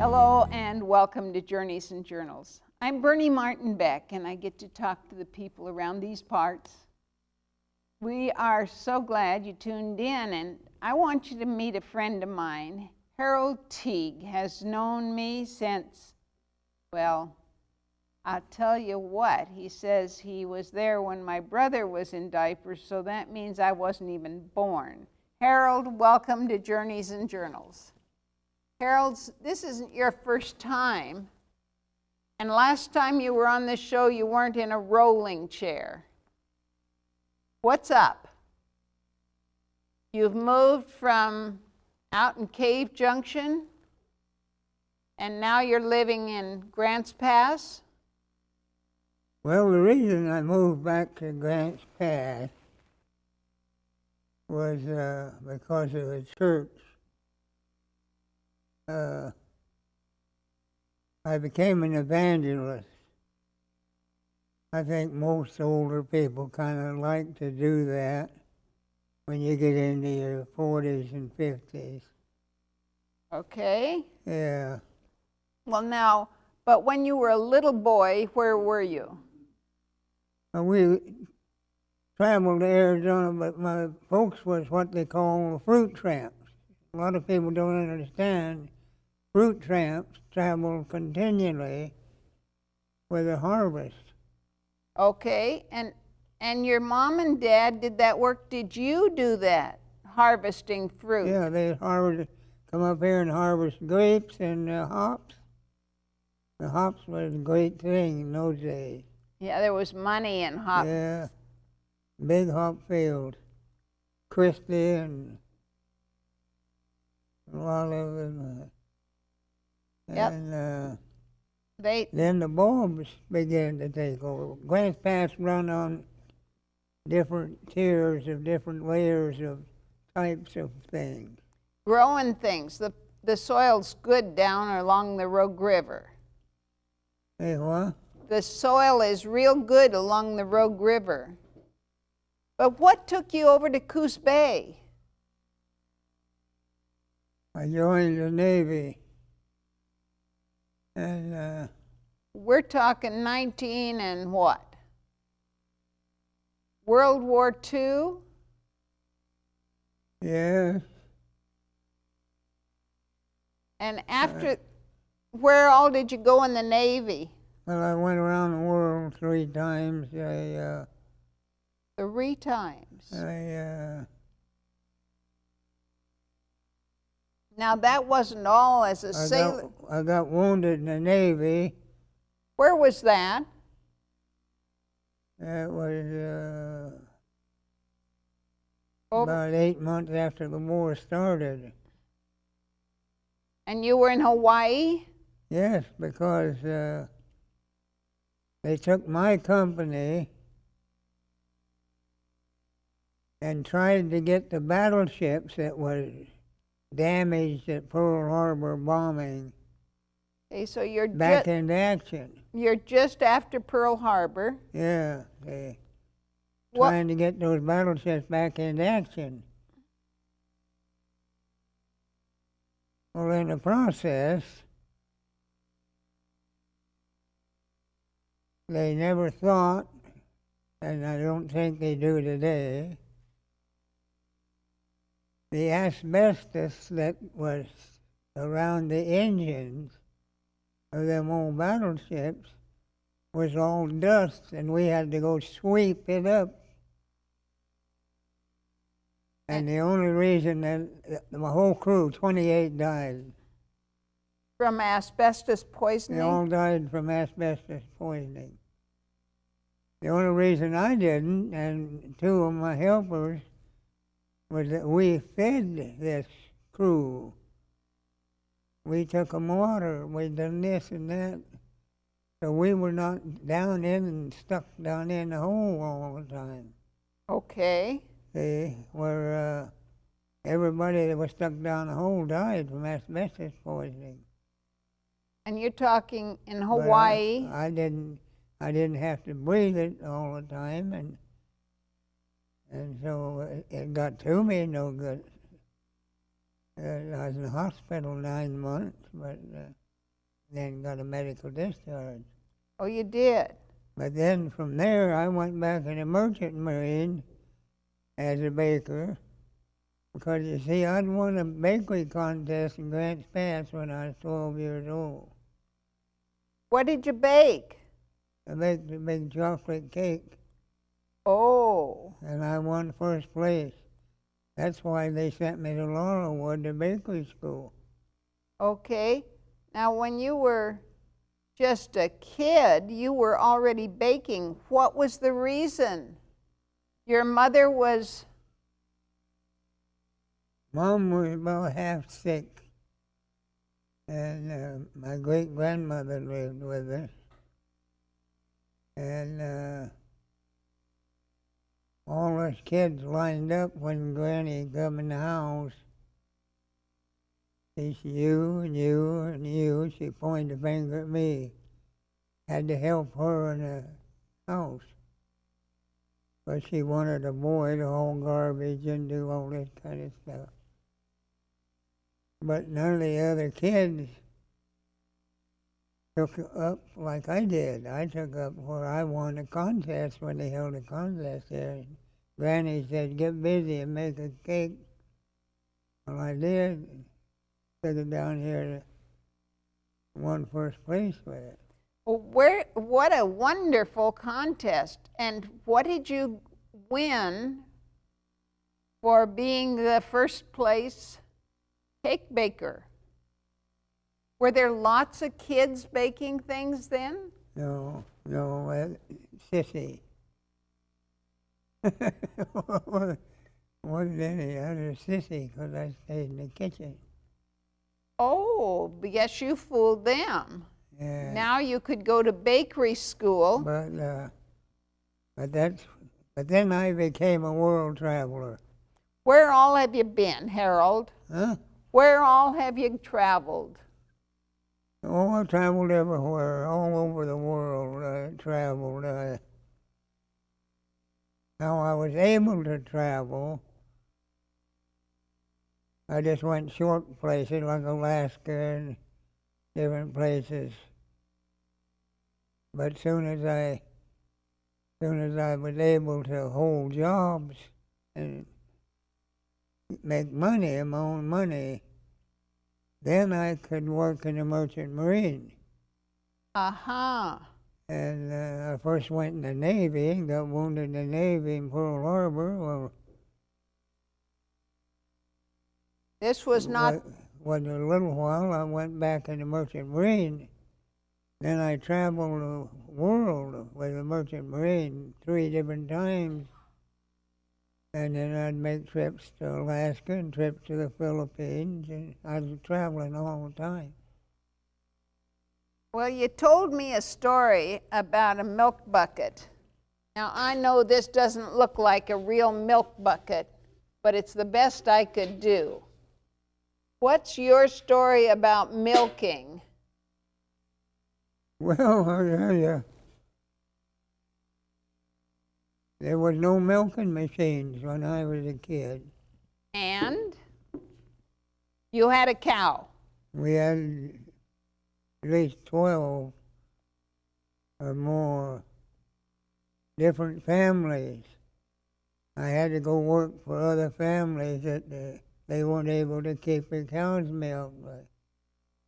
Hello and welcome to Journeys and Journals. I'm Bernie Martin Beck and I get to talk to the people around these parts. We are so glad you tuned in, and I want you to meet a friend of mine. Harold Teague has known me since, well, I'll tell you what, he says he was there when my brother was in diapers, so that means I wasn't even born. Harold, welcome to Journeys and Journals. Harold, this isn't your first time, and last time you were on this show, you weren't in a rolling chair. What's up? You've moved from out in Cave Junction, and now you're living in Grants Pass? Well, the reason I moved back to Grants Pass was because of the church. I became an evangelist. I think most older people kind of like to do that when you get into your 40s and 50s. Okay. Yeah. Well, now, but when you were a little boy, where were you? We traveled to Arizona, but my folks was what they call fruit tramps. A lot of people don't understand. Fruit tramps travel continually with a harvest. Okay, and your mom and dad did that work. Did you do that, harvesting fruit? Yeah, they come up here and harvest grapes and hops. The hops was a great thing in those days. Yeah, there was money in hops. Yeah, big hop field, crispy and a lot of them. Yep. And then the bulbs began to take over. Grants Pass run on different tiers of different layers of types of things. Growing things. The soil's good down along the Rogue River. Hey, what? The soil is real good along the Rogue River. But what took you over to Coos Bay? I joined the Navy. And we're talking 19 and what? World War II? Yes. And after, where all did you go in the Navy? Well, I went around the world 3 times. 3 times? Now, that wasn't all as a sailor. I got wounded in the Navy. Where was that? That was about 8 months after the war started. And you were in Hawaii? Yes, because they took my company and tried to get the battleships that was damaged at Pearl Harbor bombing. Okay, so you're back into action. You're just after Pearl Harbor. Yeah, trying to get those battleships back into action. Well, in the process, they never thought, and I don't think they do today, the asbestos that was around the engines of them old battleships was all dust, and we had to go sweep it up. And the only reason that my whole crew, 28 died. From asbestos poisoning? They all died from asbestos poisoning. The only reason I didn't, and 2 of my helpers, was that we fed this crew. We took them water, we done this and that. So we were not down in and stuck down in the hole all the time. Okay. See, where everybody that was stuck down the hole died from asbestos poisoning. And you're talking in Hawaii? But I didn't have to breathe it all the time, and so it got to me no good. I was in the hospital 9 months, but then got a medical discharge. Oh, you did? But then from there, I went back in the Merchant Marine as a baker, because you see, I'd won a bakery contest in Grants Pass when I was 12 years old. What did you bake? I baked a big chocolate cake, Oh, and I won first place. That's why they sent me to Laurelwood, the bakery school. okay. Now, when you were just a kid, you were already baking. What was the reason? Your mother was... Mom was about half sick, and my great-grandmother lived with us. And all us kids lined up when Granny come in the house. She said, you and you and you. She pointed a finger at me. Had to help her in the house. But she wanted a boy to haul garbage and do all this kind of stuff. But none of the other kids took up like I did. I took up where I won a contest when they held a contest there. Granny said, get busy and make a cake. Well, I did. Took it down here to won first place with it. Well, what a wonderful contest. And what did you win for being the first place cake baker? Were there lots of kids baking things then? No, sissy. Wasn't any other sissy because I stayed in the kitchen. Oh, yes, you fooled them. Yeah. Now you could go to bakery school. But then I became a world traveler. Where all have you been, Harold? Huh? Where all have you traveled? Oh, I traveled everywhere, all over the world. I traveled. How I was able to travel, I just went short places like Alaska and different places. But soon as I was able to hold jobs and make money, my own money, then I could work in the Merchant Marine. Uh-huh. And I first went in the Navy and got wounded in the Navy in Pearl Harbor. Well, this was not... Was a little while, I went back in the Merchant Marine. Then I traveled the world with the Merchant Marine 3 different times. And then I'd make trips to Alaska and trips to the Philippines, and I was traveling all the time. Well, you told me a story about a milk bucket. Now, I know this doesn't look like a real milk bucket, but it's the best I could do. What's your story about milking? Well, I'll tell you, there was no milking machines when I was a kid. And you had a cow. We had at least 12 or more different families. I had to go work for other families that they weren't able to keep their cows milked, but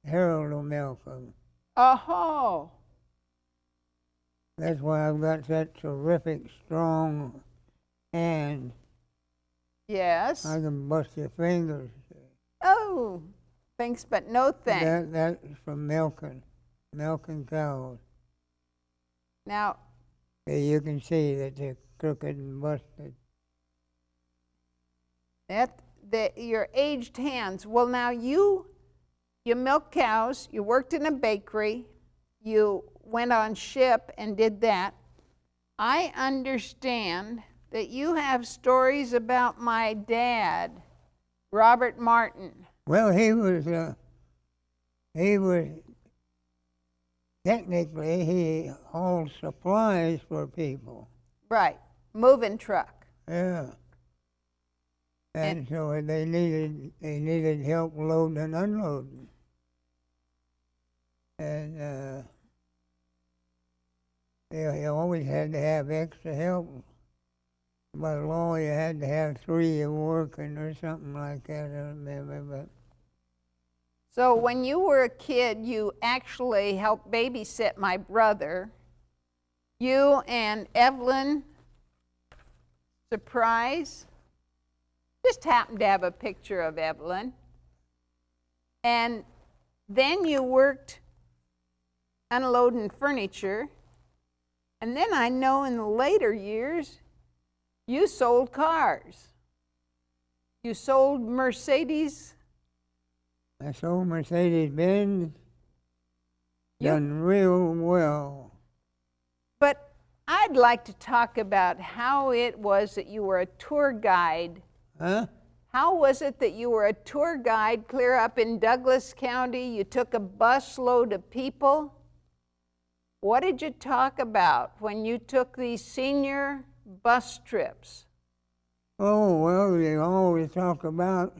Harold will milk them. Oh. That's why I've got such terrific, strong hands. Yes. I can bust your fingers. Oh, thanks, but no thanks. That's from milking cows. Now, You can see that they're crooked and busted. your aged hands. Well, now you milk cows, you worked in a bakery, you went on ship and did that. I understand that you have stories about my dad, Robert Martin. Well, he was technically, he hauled supplies for people. Right, moving truck. Yeah. And so they needed help loading and unloading. And you always had to have extra help. By law, you had to have 3 working or something like that, I don't remember. But So when you were a kid, you actually helped babysit my brother. You and Evelyn, surprise, just happened to have a picture of Evelyn. And then you worked unloading furniture. And then I know in the later years, you sold cars. You sold Mercedes. I sold Mercedes-Benz, done real well. But I'd like to talk about how it was that you were a tour guide. Huh? How was it that you were a tour guide clear up in Douglas County? You took a busload of people. What did you talk about when you took these senior bus trips? Oh, well, you always talk about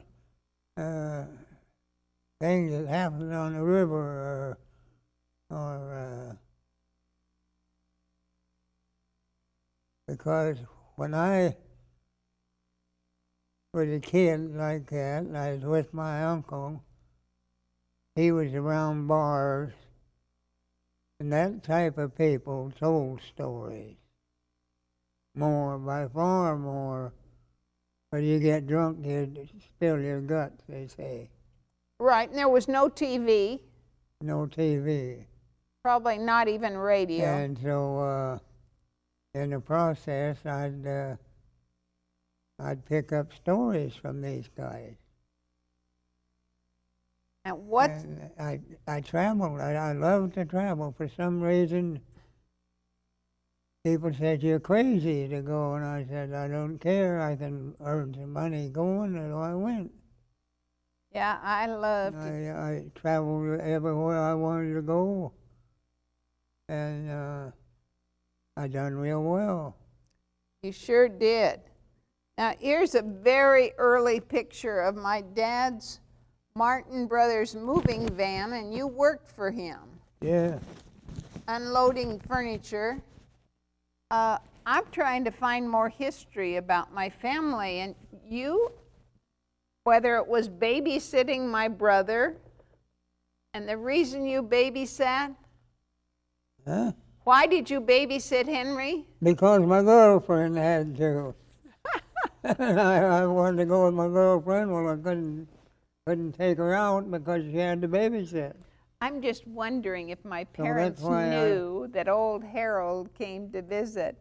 things that happened on the river or because when I was a kid like that, and I was with my uncle, he was around bars, and that type of people told stories. More, by far more. When you get drunk, you spill your guts, they say. Right, and there was no TV. No TV. Probably not even radio. And so in the process, I'd pick up stories from these guys. And what? And I traveled. I love to travel. For some reason, people said, "You're crazy to go." And I said, "I don't care. I can earn some money going." And I went. Yeah, I loved it. I traveled everywhere I wanted to go. And I done real well. You sure did. Now, here's a very early picture of my dad's Martin Brothers moving van, and you worked for him. Yeah. Unloading furniture. I'm trying to find more history about my family, and you, whether it was babysitting my brother, and the reason you babysat, Huh? why did you babysit Henry? Because my girlfriend had to. I wanted to go with my girlfriend. Well, I couldn't take her out because she had to babysit. I'm just wondering if my parents knew that old Harold came to visit.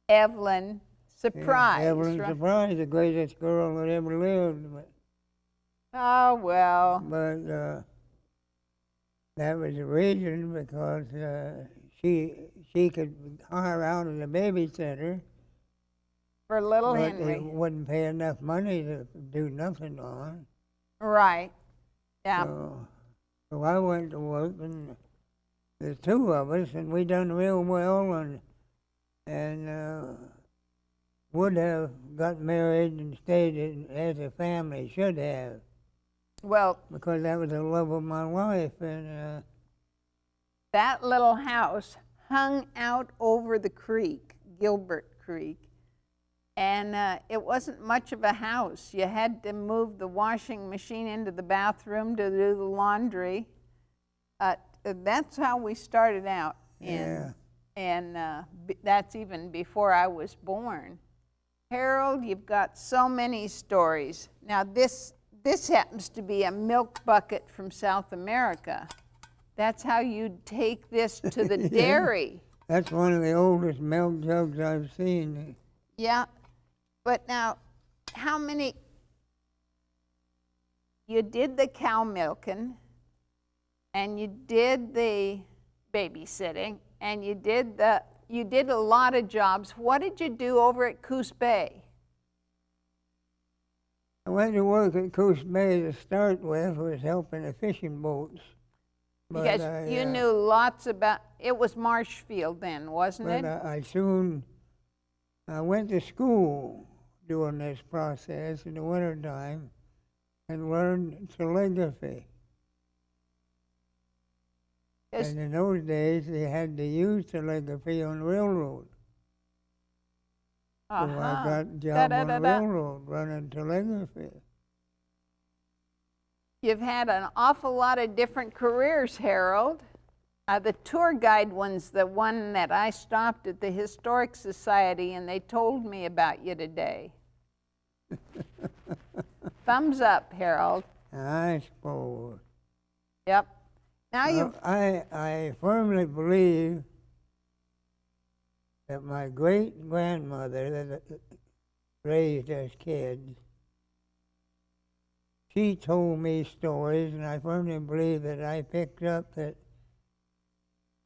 Evelyn, surprise. Yeah, Evelyn, right? surprise, the greatest girl that ever lived. Oh, well. But that was the reason, because she could hire out as a babysitter. For little but Henry. It wouldn't pay enough money to do nothing on. Right. Yeah. So I went to work, and there's 2 of us, and we done real well, and would have got married and stayed as a family should have. Well, Because that was the love of my life, and that little house hung out over the creek, Gilbert Creek, and it wasn't much of a house. You had to move the washing machine into the bathroom to do the laundry. That's how we started out. yeah. And that's even before I was born. Harold, you've got so many stories. Now this happens to be a milk bucket from South America. That's how you'd take this to the dairy. That's one of the oldest milk jugs I've seen. Yeah, but now, how many? You did the cow milking, and you did the babysitting, and you did a lot of jobs. What did you do over at Coos Bay? I went to work at Coos Bay to start with, was helping the fishing boats. Because you knew lots about, it was Marshfield then, wasn't it? I went to school during this process in the wintertime and learned telegraphy. Yes. And in those days, they had to use telegraphy on railroad. So I got a job on Da-da-da-da. railroad running telegraphy. You've had an awful lot of different careers, Harold. The tour guide one's the one that I stopped at the Historic Society and they told me about you today. Thumbs up, Harold. I suppose. Yep. Now Well, I firmly believe that my great-grandmother that raised us kids, she told me stories, and I firmly believe that I picked up that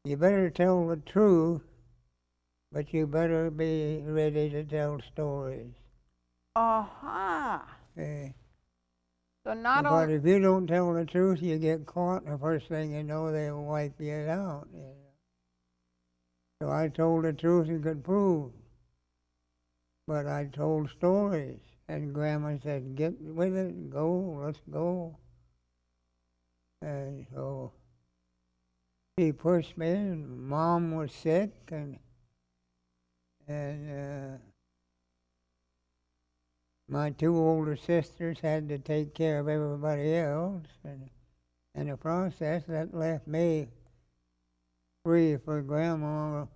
you better tell the truth, but you better be ready to tell stories. Aha. Okay? So not But only, if you don't tell the truth, you get caught, and the first thing you know, they'll wipe you out. You know? So I told the truth and could prove. But I told stories, and Grandma said, "Get with it, go, let's go." And so she pushed me, and Mom was sick, and my two older sisters had to take care of everybody else, and in the process, that left me free for Grandma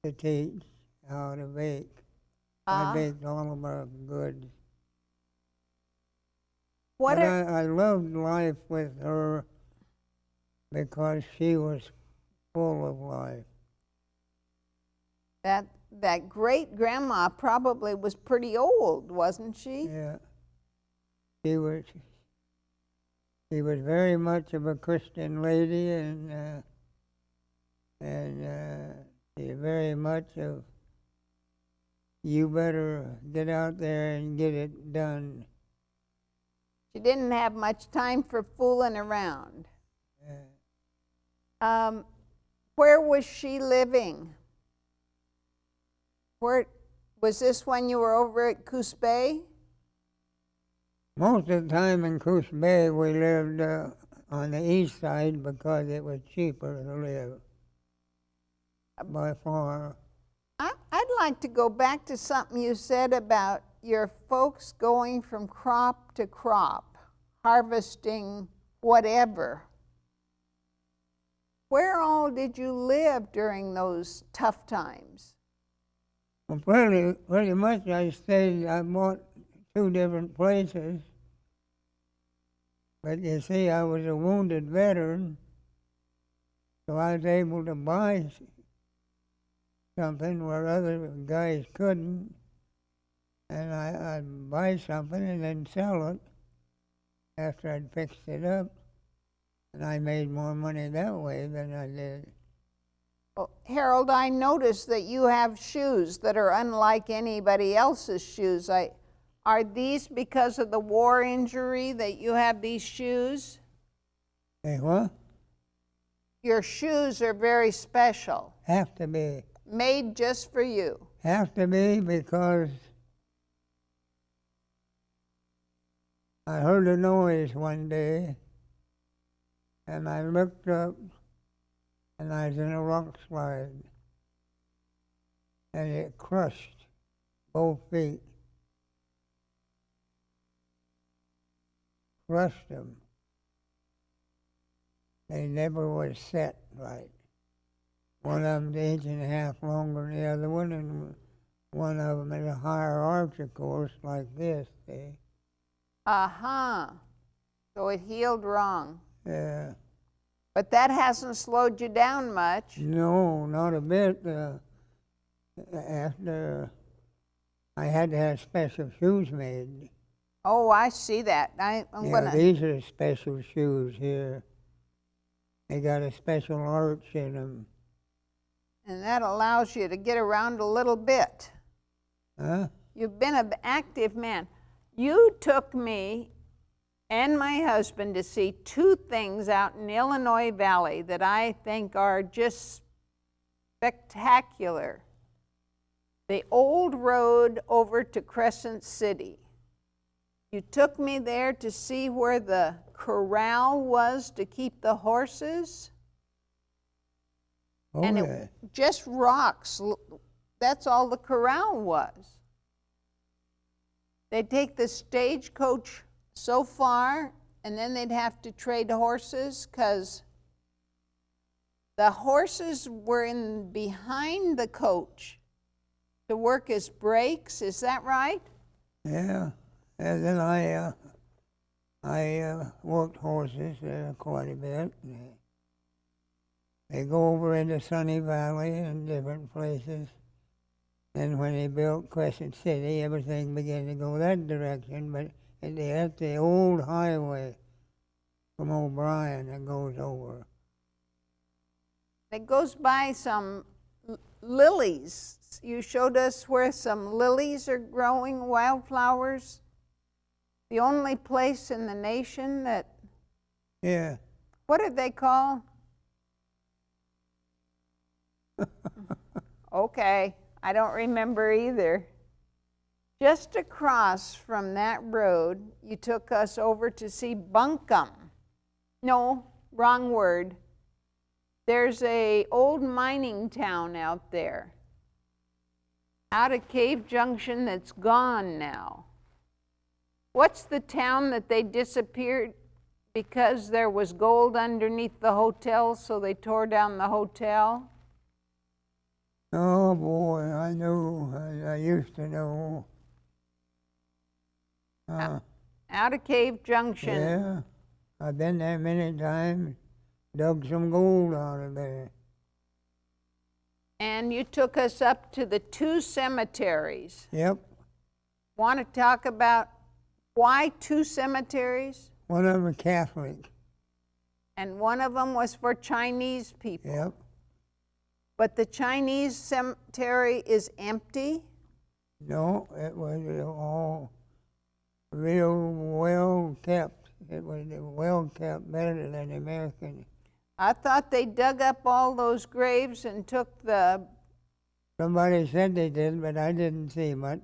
to teach how to bake. I baked all of our goods. what But are, I loved life with her because she was full of life. that great grandma probably was pretty old, wasn't she? Yeah. She was very much of a Christian lady, and she very much of, you better get out there and get it done. She didn't have much time for fooling around. Where was she living? Where was this when you were over at Coos Bay? Most of the time in Coos Bay, we lived on the east side because it was cheaper to live by far. I'd like to go back to something you said about your folks going from crop to crop, harvesting whatever. Where all did you live during those tough times? Well, pretty much I bought two different places. But you see, I was a wounded veteran, so I was able to buy something where other guys couldn't. And I'd buy something and then sell it after I'd fixed it up. And I made more money that way than I did. Well, Harold, I noticed that you have shoes that are unlike anybody else's shoes. Are these because of the war injury that you have these shoes? Hey, what? Your shoes are very special. Have to be. Made just for you. Have to be because I heard a noise one day, and I looked up, and I was in a rock slide, and it crushed both feet. Crushed them. They never was set right. One of them's an inch and a half longer than the other one, and one of them is a higher arch, of course, like this, see? Uh-huh. So it healed wrong. Yeah. But that hasn't slowed you down much. No, not a bit. After I had to have special shoes made. Oh, I see that. These are special shoes here. They got a special arch in them. And that allows you to get around a little bit. Huh? You've been an active man. You took me and my husband to see two things out in the Illinois Valley that I think are just spectacular. The old road over to Crescent City. You took me there to see where the corral was to keep the horses? Oh, And yeah. it just rocks. That's all the corral was. They'd take the stagecoach so far, and then they'd have to trade horses because the horses were in behind the coach to work as brakes. Is that right? Yeah. And then I worked horses quite a bit. They go over into Sunny Valley and different places. And when they built Crescent City, everything began to go that direction. But at the old highway from O'Brien that goes over. It goes by some lilies. You showed us where some lilies are growing, wildflowers. The only place in the nation that... Yeah. What did they call? Okay, I don't remember either. Just across from that road, you took us over to see Buncombe. No, wrong word. There's a old mining town out there, out of Cave Junction, that's gone now. What's the town that they disappeared because there was gold underneath the hotel, so they tore down the hotel? Oh boy, I know. I used to know. Out of Cave Junction. Yeah, I've been there many times. Dug some gold out of there. And you took us up to the 2 cemeteries. Yep. Want to talk about why 2 cemeteries? One of them Catholic. And one of them was for Chinese people. Yep. But the Chinese cemetery is empty? No, it was all real well kept. It was well kept, better than the American. I thought they dug up all those graves and took the... Somebody said they did, but I didn't see much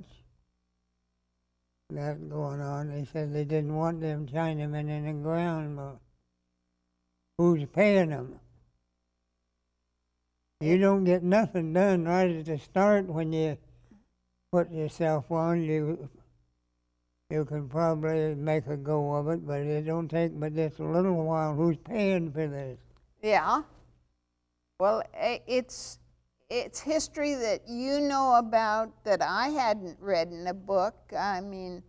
that going on. They said they didn't want them Chinamen in the ground, but who's paying them? You don't get nothing done right at the start when you put yourself on. You can probably make a go of it, but it don't take but just a little while. Who's paying for this? Yeah. Well, it's history that you know about that I hadn't read in a book. I mean,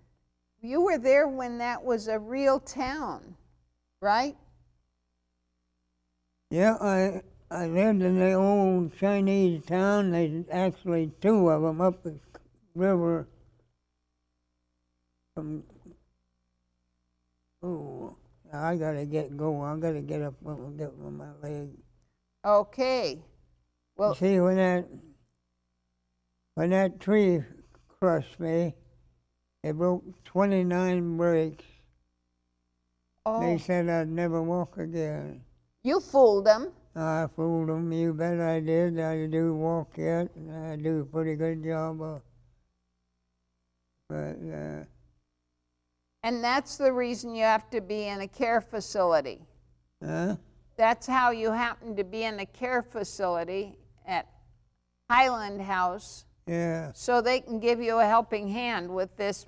you were there when that was a real town, right? Yeah, I lived in the old Chinese town. There's actually 2 of them up the river from... Oh, I gotta get going. I gotta get up and get on my leg. Okay. Well, You see, when that tree crushed me, it broke 29 brakes. They said I'd never walk again. You fooled them. I fooled them. You bet I did. I do walk yet, and I do a pretty good job of. But And that's the reason you have to be in a care facility. huh? That's how you happen to be in a care facility at Highland House, Yeah. so they can give you a helping hand with this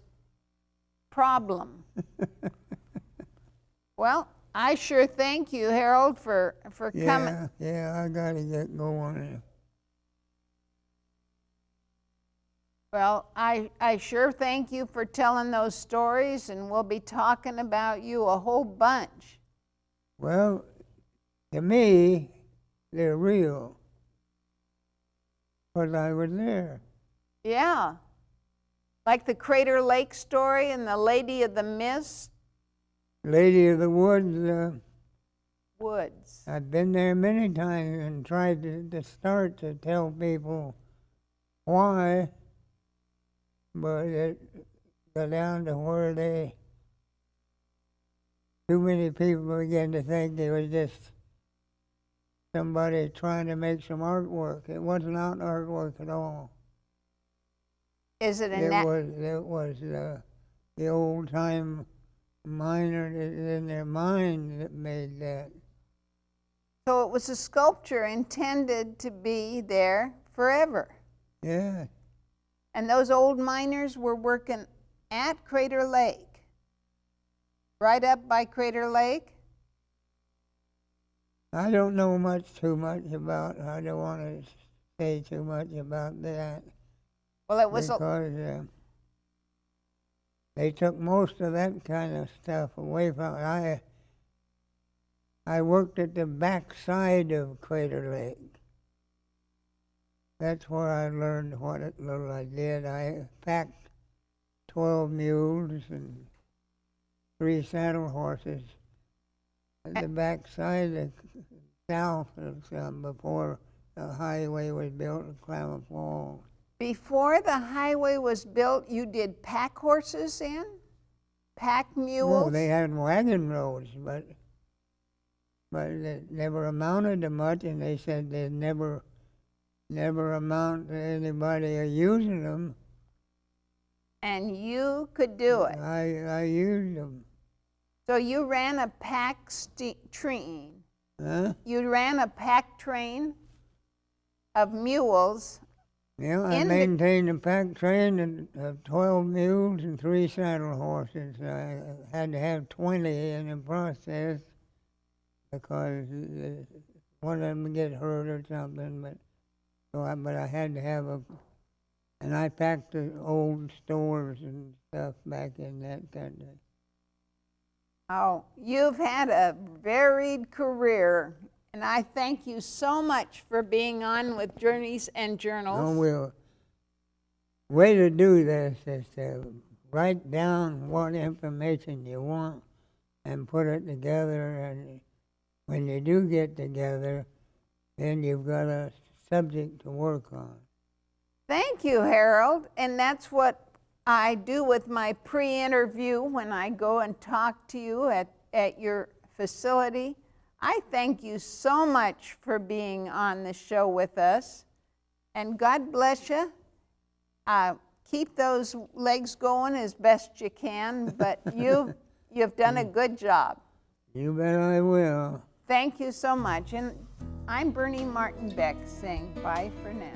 problem. Well, I sure thank you, Harold, for coming. Yeah, I gotta get going. Well, I sure thank you for telling those stories, and we'll be talking about you a whole bunch. Well, to me, they're real. 'Cause I was there. Yeah. Like the Crater Lake story and the Lady of the Mist. Lady of the Woods, Woods. I've been there many times and tried to start to tell people why, but it got down to where too many people began to think it was just somebody trying to make some artwork. It was not artwork at all. Is it It was the old time miner in their mind that made that. So it was a sculpture intended to be there forever. Yeah. And those old miners were working at Crater Lake, right up by Crater Lake. I don't know too much about. I don't want to say too much about that. Well, it was because they took most of that kind of stuff away from it. I worked at the back side of Crater Lake. That's where I learned what little I did. I packed 12 mules and 3 saddle horses at the back side of south of some before the highway was built at Klamath Falls. Before the highway was built, you did pack horses in? Pack mules? No, they had wagon roads, but it never amounted to much, and they said they'd never amount to anybody using them. And you could do it. I used them. So you ran a pack train. Huh? You ran a pack train of mules. Yeah, I maintained a pack train of 12 mules and 3 saddle horses. I had to have 20 in the process because one of them would get hurt or something. But I had to have and I packed the old stores and stuff back in that country. Oh, you've had a varied career, and I thank you so much for being on with Journeys and Journals. Oh, well, way to do this is to write down what information you want and put it together, and when you do get together, then you've got a subject to work on. Thank you, Harold, and that's what I do with my pre-interview when I go and talk to you at your facility. I thank you so much for being on the show with us, and God bless you. Keep those legs going as best you can, but you've done a good job. You bet I will. Thank you so much, and I'm Bernie Martin Beck saying bye for now.